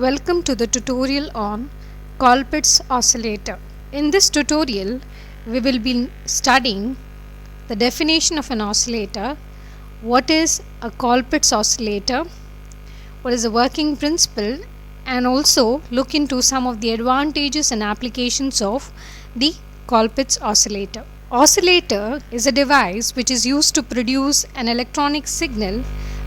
Welcome to the tutorial on Colpitts oscillator. In this tutorial, we will be studying the definition of an oscillator, what is a Colpitts oscillator, what is the working principle, and also look into some of the advantages and applications of the Colpitts oscillator. Oscillator is a device which is used to produce an electronic signal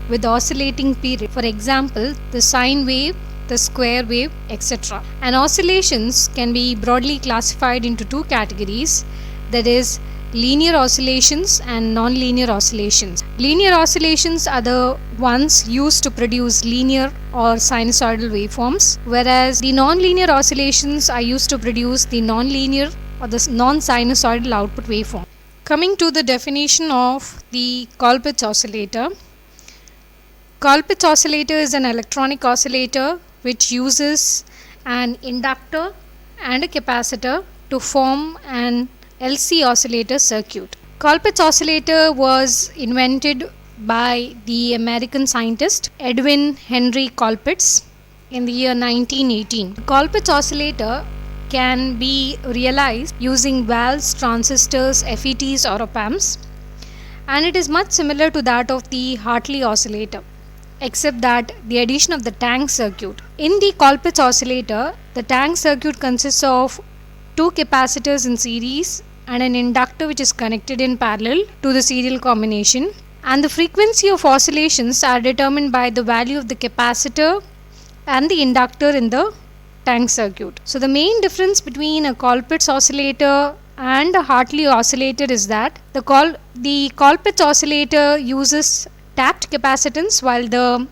with oscillating period. For example, the sine wave, the square wave, etc. And oscillations can be broadly classified into two categories, that is linear oscillations and non-linear oscillations. Linear oscillations are the ones used to produce linear or sinusoidal waveforms, whereas the non-linear oscillations are used to produce the non-linear or the non-sinusoidal output waveform. Coming to the definition of the Colpitts oscillator. Colpitts oscillator is an electronic oscillator which uses an inductor and a capacitor to form an LC oscillator circuit. Colpitts oscillator was invented by the American scientist Edwin Henry Colpitts in the year 1918. The Colpitts oscillator can be realized using valves, transistors, FETs or op-amps, and it is much similar to that of the Hartley oscillator, except that the addition of the tank circuit. In the Colpitts oscillator, the tank circuit consists of two capacitors in series and an inductor which is connected in parallel to the serial combination, and the frequency of oscillations are determined by the value of the capacitor and the inductor in the tank circuit. So the main difference between a Colpitts oscillator and a Hartley oscillator is that the Colpitts oscillator uses tapped capacitance while the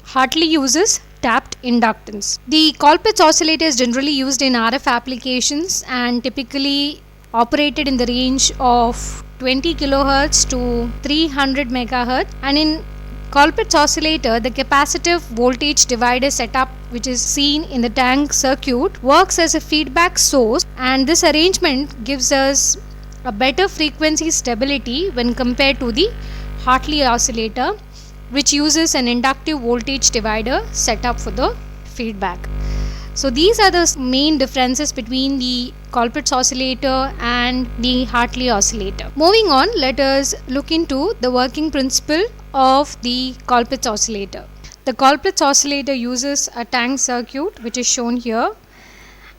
Hartley uses tapped inductance. The Colpitts oscillator is generally used in RF applications and typically operated in the range of 20 kHz to 300 MHz, and in Colpitts oscillator, the capacitive voltage divider setup, which is seen in the tank circuit, works as a feedback source, and this arrangement gives us a better frequency stability when compared to the Hartley oscillator, which uses an inductive voltage divider setup for the feedback. So these are the main differences between the Colpitts oscillator and the Hartley oscillator. Moving on, let us look into the working principle of the Colpitts oscillator. The Colpitts oscillator uses a tank circuit which is shown here,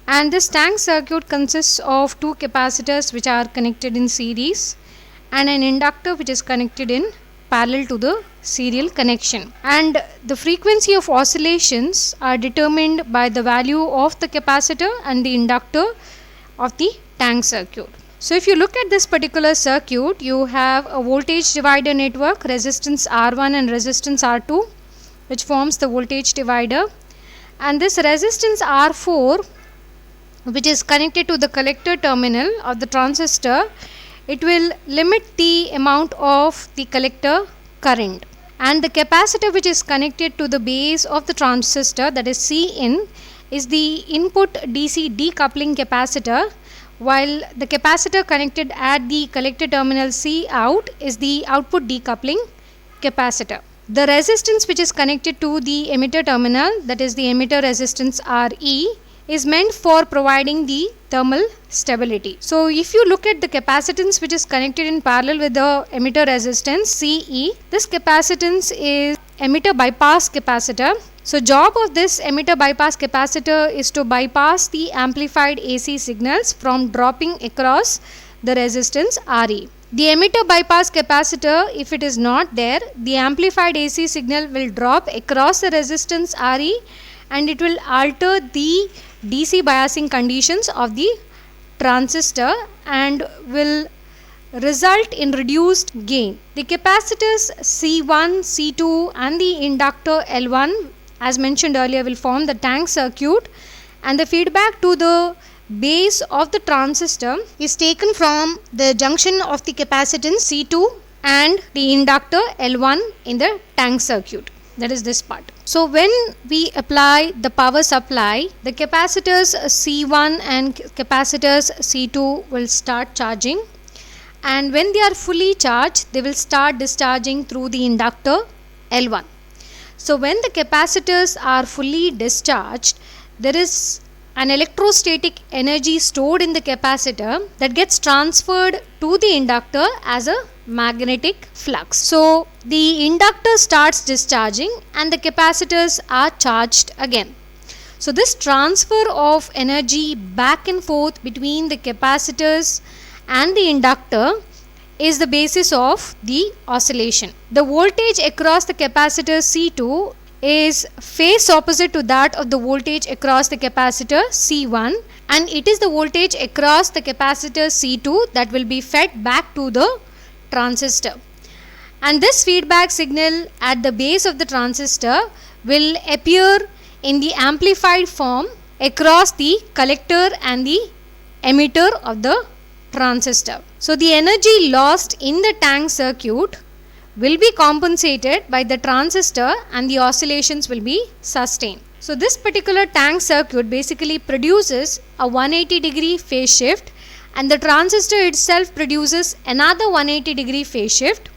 and this tank circuit consists of two capacitors which are connected in series and an inductor which is connected in parallel to the serial connection, and the frequency of oscillations are determined by the value of the capacitor and the inductor of the tank circuit. So if you look at this particular circuit, you have a voltage divider network, resistance R1 and resistance R2, which forms the voltage divider, and this resistance R4, which is connected to the collector terminal of the transistor, it will limit the amount of the collector current, and the capacitor which is connected to the base of the transistor, that is Cin, is the input DC decoupling capacitor, while the capacitor connected at the collector terminal Cout is the output decoupling capacitor. The resistance which is connected to the emitter terminal, that is the emitter resistance Re, is meant for providing the thermal stability. So if you look at the capacitance which is connected in parallel with the emitter resistance Ce, this capacitance is emitter bypass capacitor. So job of this emitter bypass capacitor is to bypass the amplified AC signals from dropping across the resistance Re. The emitter bypass capacitor, if it is not there, the amplified AC signal will drop across the resistance Re, and it will alter the DC biasing conditions of the transistor and will result in reduced gain. The capacitors C1, C2 and the inductor L1, as mentioned earlier, will form the tank circuit, and the feedback to the base of the transistor is taken from the junction of the capacitance C2 and the inductor L1 in the tank circuit. That is this part. So when we apply the power supply, the capacitors C1 and capacitors C2 will start charging, and when they are fully charged, they will start discharging through the inductor L1. So when the capacitors are fully discharged, there is an electrostatic energy stored in the capacitor that gets transferred to the inductor as a magnetic flux. So the inductor starts discharging and the capacitors are charged again. So this transfer of energy back and forth between the capacitors and the inductor is the basis of the oscillation. The voltage across the capacitor C2 is phase opposite to that of the voltage across the capacitor C1, and it is the voltage across the capacitor C2 that will be fed back to the transistor. And this feedback signal at the base of the transistor will appear in the amplified form across the collector and the emitter of the transistor. So the energy lost in the tank circuit will be compensated by the transistor and the oscillations will be sustained. So this particular tank circuit basically produces a 180-degree phase shift, and the transistor itself produces another 180-degree phase shift.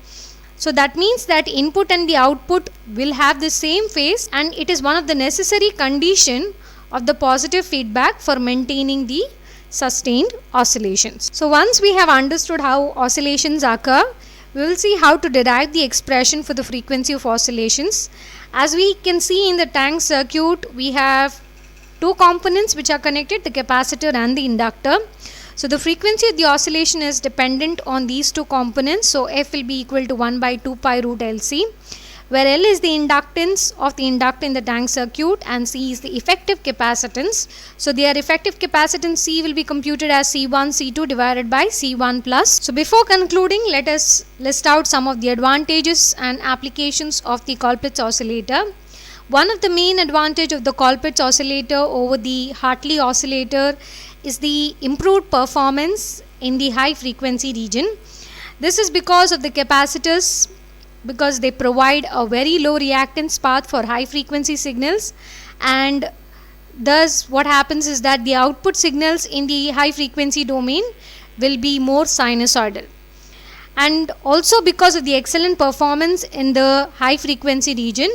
So that means that input and the output will have the same phase, and it is one of the necessary condition of the positive feedback for maintaining the sustained oscillations. So once we have understood how oscillations occur, we will see how to derive the expression for the frequency of oscillations. As we can see in the tank circuit, we have two components which are connected, the capacitor and the inductor. So the frequency of the oscillation is dependent on these two components. So F will be equal to 1 by 2 pi root LC, where L is the inductance of the inductor in the tank circuit and C is the effective capacitance. So their effective capacitance C will be computed as C1 C2 divided by C1 plus. So before concluding, let us list out some of the advantages and applications of the Colpitts oscillator. One of the main advantage of the Colpitts oscillator over the Hartley oscillator is the improved performance in the high frequency region. This is because of the capacitors, because they provide a very low reactance path for high frequency signals, and thus what happens is that the output signals in the high frequency domain will be more sinusoidal. And also because of the excellent performance in the high frequency region,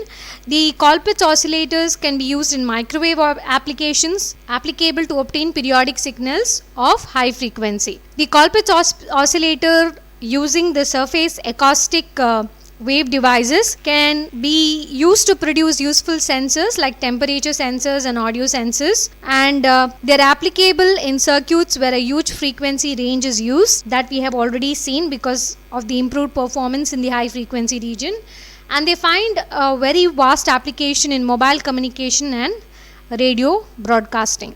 the Colpitts oscillators can be used in microwave applications applicable to obtain periodic signals of high frequency. The Colpitts oscillator using the surface acoustic wave devices can be used to produce useful sensors like temperature sensors and audio sensors, and they are applicable in circuits where a huge frequency range is used, that we have already seen because of the improved performance in the high frequency region, and they find a very vast application in mobile communication and radio broadcasting.